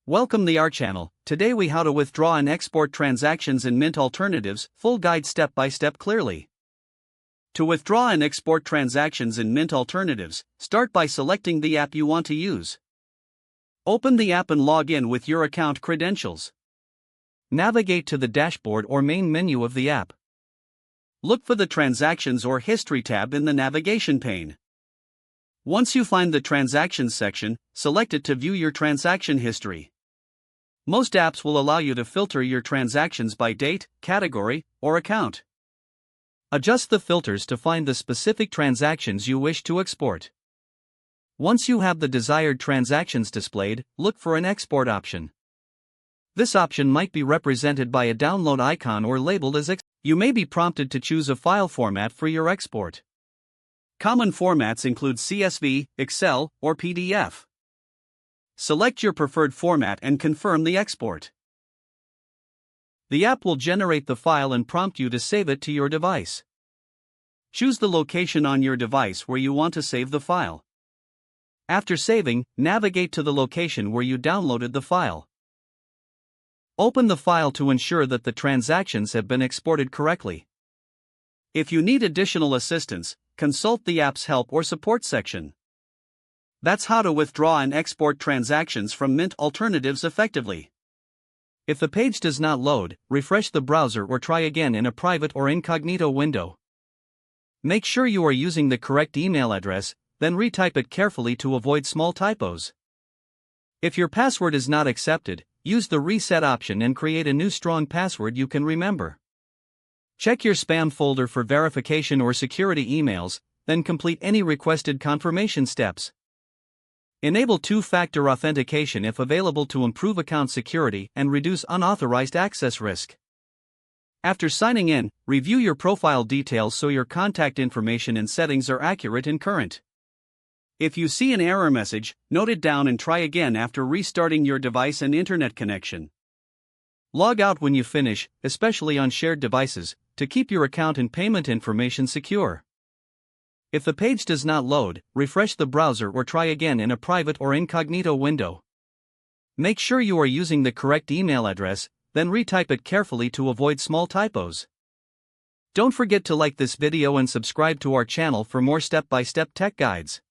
Welcome to our channel. Today we how to withdraw and export transactions in Mint alternatives, full guide step by step clearly. To withdraw and export transactions in Mint alternatives, start by selecting the app you want to use. Open the app and log in with your account credentials. Navigate to the dashboard or main menu of the app. Look for the Transactions or History tab in the navigation pane. Once you find the Transactions section, select it to view your transaction history. Most apps will allow you to filter your transactions by date, category, or account. Adjust the filters to find the specific transactions you wish to export. Once you have the desired transactions displayed, look for an export option. This option might be represented by a download icon or labeled as You may be prompted to choose a file format for your export. Common formats include CSV, Excel, or PDF. Select your preferred format and confirm the export. The app will generate the file and prompt you to save it to your device. Choose the location on your device where you want to save the file. After saving, navigate to the location where you downloaded the file. Open the file to ensure that the transactions have been exported correctly. If you need additional assistance, consult the app's help or support section. That's how to withdraw and export transactions from Mint alternatives effectively. If the page does not load, refresh the browser or try again in a private or incognito window. Make sure you are using the correct email address, then retype it carefully to avoid small typos. If your password is not accepted, use the reset option and create a new strong password you can remember. Check your spam folder for verification or security emails, then complete any requested confirmation steps. Enable two-factor authentication if available to improve account security and reduce unauthorized access risk. After signing in, review your profile details so your contact information and settings are accurate and current. If you see an error message, note it down and try again after restarting your device and internet connection. Log out when you finish, especially on shared devices, to keep your account and payment information secure. If the page does not load, refresh the browser or try again in a private or incognito window. Make sure you are using the correct email address, then retype it carefully to avoid small typos. Don't forget to like this video and subscribe to our channel for more step-by-step tech guides.